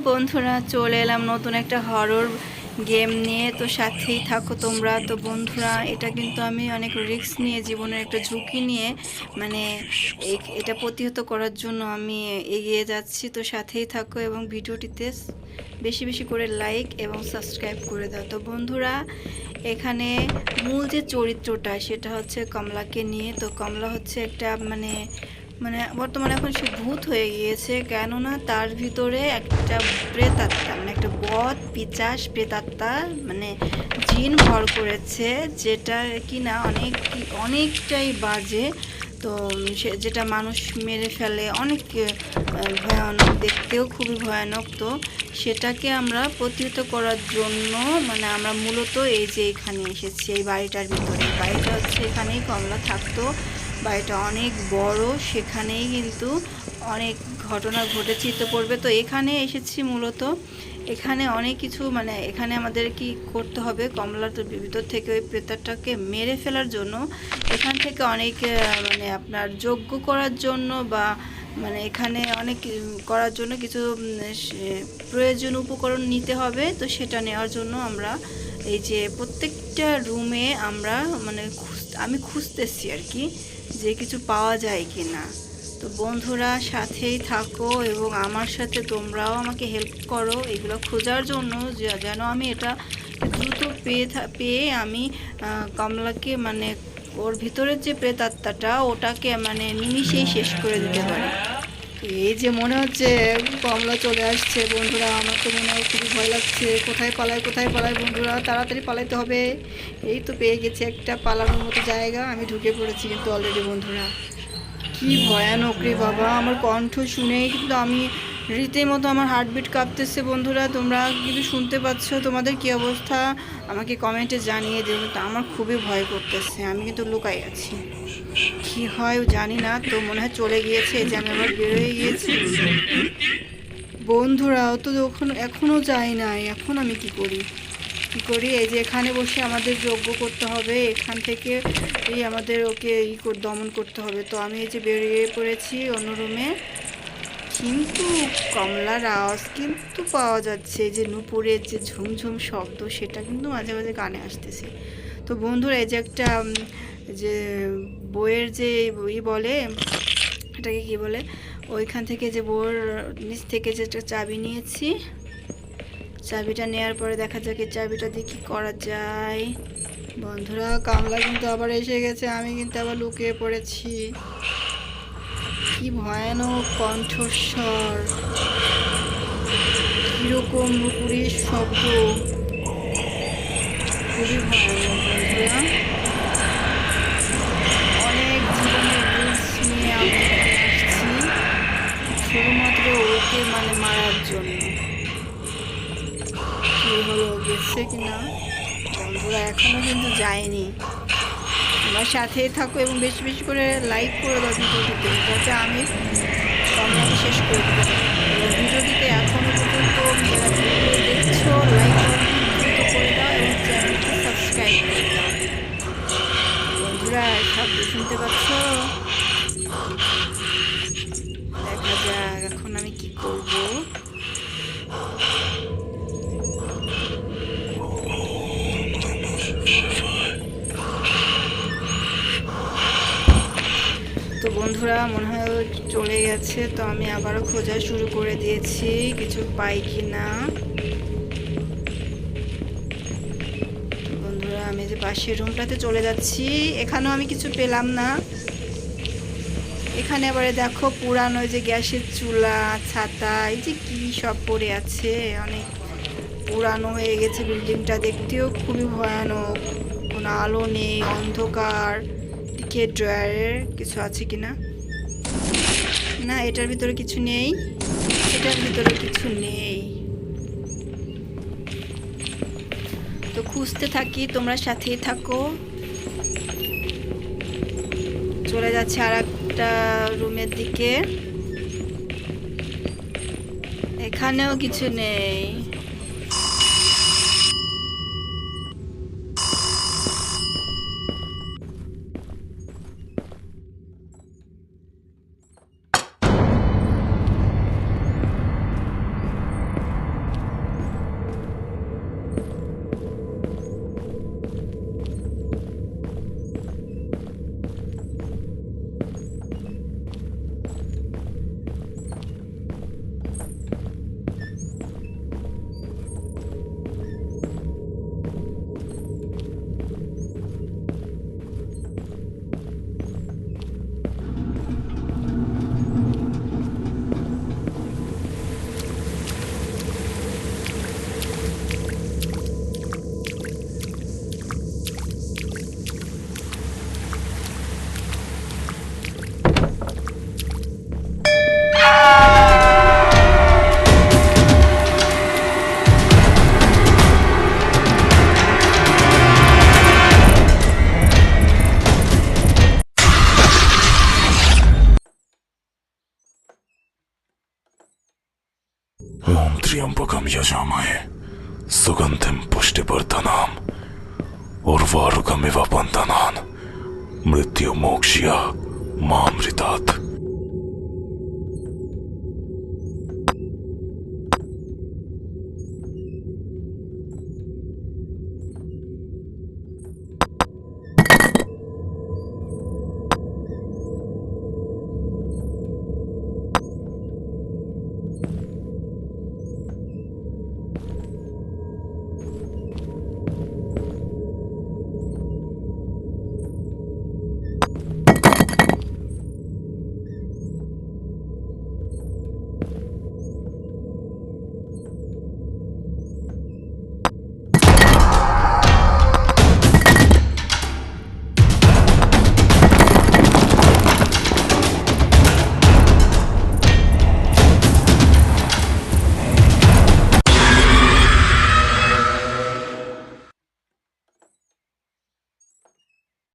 বন্ধুরা, চলে এলাম নতুন একটা হরর গেম নিয়ে। তো সাথেই থাকো তোমরা। তো বন্ধুরা, এটা কিন্তু আমি অনেক রিস্ক নিয়ে, জীবনের একটা ঝুঁকি নিয়ে, মানে এটা প্রতিহত করার জন্য আমি এগিয়ে যাচ্ছি। তো সাথেই থাকো এবং ভিডিওটিতে বেশি বেশি করে লাইক এবং সাবস্ক্রাইব করে দাও। তো বন্ধুরা, এখানে মূল যে চরিত্রটা সেটা হচ্ছে কমলাকে নিয়ে। তো কমলা হচ্ছে একটা মানে মানে বর্তমানে এখন সে ভূত হয়ে গিয়েছে, কেননা তার ভিতরে একটা প্রেতাত্মা, মানে একটা বদ পিচাস প্রেতাত্মা, মানে জিন ভর করেছে, যেটা কিনা অনেকটাই বাজে। তো সে যেটা মানুষ মেরে ফেলে, অনেক ভয়ানক, দেখতেও খুবই ভয়ানক। তো সেটাকে আমরা প্রতিহত করার জন্য মানে আমরা মূলত এই যে এখানে এসেছি, এই বাড়িটার ভিতরে। বাড়িটা হচ্ছে এখানেই কমলা থাকতো। বাড়িটা অনেক বড়, সেখানেই কিন্তু অনেক ঘটনা ঘটেছে চিত্রপর্বে। তো এখানে এসেছি মূলত, এখানে অনেক কিছু মানে এখানে আমাদের কি করতে হবে, কমলার ভিতর থেকে ওই প্রেতাটাকে মেরে ফেলার জন্য এখান থেকে অনেক মানে আপনার যজ্ঞ করার জন্য বা মানে এখানে অনেক করার জন্য কিছু প্রয়োজন উপকরণ নিতে হবে। তো সেটা নেওয়ার জন্য আমরা এই যে প্রত্যেকটা রুমে আমরা মানে আমি খুঁজতেছি আর কি, যে কিছু পাওয়া যায় কি না। তো বন্ধুরা, সাথেই থাকো এবং আমার সাথে তোমরাও আমাকে হেল্প করো এগুলো খোঁজার জন্য, যেন আমি এটা দ্রুত পেয়ে আমি কমলাকে মানে ওর ভিতরের যে প্রেতাত্মাটা ওটাকে মানে নিমিষেই শেষ করে দিতে পারি। এই যে মনে হচ্ছে কমলা চলে আসছে বন্ধুরা, আমার তো মনে হয় খুবই ভয় লাগছে। কোথায় পালাই বন্ধুরা, তাড়াতাড়ি পালাইতে হবে। এই তো পেয়ে গেছি একটা পালানোর মতো জায়গা, আমি ঢুকে পড়েছি কিন্তু অলরেডি। বন্ধুরা, কি ভয়ানক রে বাবা, আমার কণ্ঠ শুনেই কিন্তু আমি রীতিমতো আমার হার্টবিট কাঁপতেছে। বন্ধুরা, তোমরা কিন্তু শুনতে পাচ্ছ? তোমাদের কি অবস্থা আমাকে কমেন্টে জানিয়ে দিও। তো আমার খুবই ভয় করতেছে, আমি কিন্তু লুকাই আছি, কি হয় জানি না। তো মনে হয় চলে গিয়েছে, এই যে আমি আবার বের হয়ে গিয়েছি। বন্ধুরা, ও তো এখনো যায় নাই, এখন আমি কি করি? এই যে এখানে বসে আমাদের যজ্ঞ করতে হবে, এখান থেকে এই আমাদের ওকে দমন করতে হবে। তো আমি এই যে বেরিয়ে পড়েছি অন্য রুমে, কিন্তু কমলার আওয়াজ কিন্তু পাওয়া যাচ্ছে, এই যে নুপুরের যে ঝুমঝুম শব্দ সেটা কিন্তু মাঝে মাঝে কানে আসতেছে। তো বন্ধুরা, এই যে একটা যে বইয়ের যে বলে, এটাকে কি বলে, ওইখান থেকে যে বইয়ের নিচ থেকে যে একটা চাবি নিয়েছি, চাবিটা নেওয়ার পরে দেখা যাক এই চাবিটা দিয়ে কী করা যায়। বন্ধুরা, কামলা কিন্তু আবার এসে গেছে, আমি কিন্তু আবার লুকিয়ে পড়েছি। কি ভয়ানক কণ্ঠস্বর, কিরকম নুপুরের শব্দ, খুবই ভয়ানক। বন্ধুরা, অনেক জীবনের রিস্ক নিয়ে আমি এখানে আসছি শুধুমাত্র ওকে মানে মারার জন্য। কি হলো, গেছে কিনা? বন্ধুরা, এখনো কিন্তু যায়নি। আমার সাথেই থাকো এবং বেশি বেশি করে লাইক করে দাও ভিডিওটিতে, যাতে আমি কমলাকে শেষ করে দিতে পারি। এবং ভিডিওটিতে এখনো পর্যন্ত যারা ভিডিও দেখছো, লাইক দ্রুত করে দাও এবং চ্যানেলটি সাবস্ক্রাইব করে দাও। বন্ধুরা, শব্দ শুনতে পাচ্ছ? দেখা যাক এখন আমি কি করব। তো বন্ধুরা, মনে হয় চলে গেছে। তো আমি আবারও খোঁজা শুরু করে দিয়েছি, কিছু পাই কি না। বন্ধুরা, আমি যে পাশের রুমটাতে চলে যাচ্ছি, এখানেও আমি কিছু পেলাম না। এখানে আবার দেখো পুরানো যে গ্যাসের চুলা, ছাতা, এই যে কি সব পড়ে আছে, অনেক পুরানো হয়ে গেছে বিল্ডিংটা, দেখতেও খুবই ভয়ানক। কোনো আলো নেই, অন্ধকার। দিকে ড্রয়ারের কিছু আছে কিনা, না এটার ভিতরে কিছু নেই, এটার ভিতরে কিছু নেই। তো খুঁজতে থাকি, তোমরা সাথেই থাকো। চলে যাচ্ছে আর একটা রুমের দিকে, এখানেও কিছু নেই। त्र्यंबकम यजामहे सुगंधिम पुष्टिवर्धनम उर्वारुकमिव बन्धनान् मृत्युमोक्ष्य मामृतात्।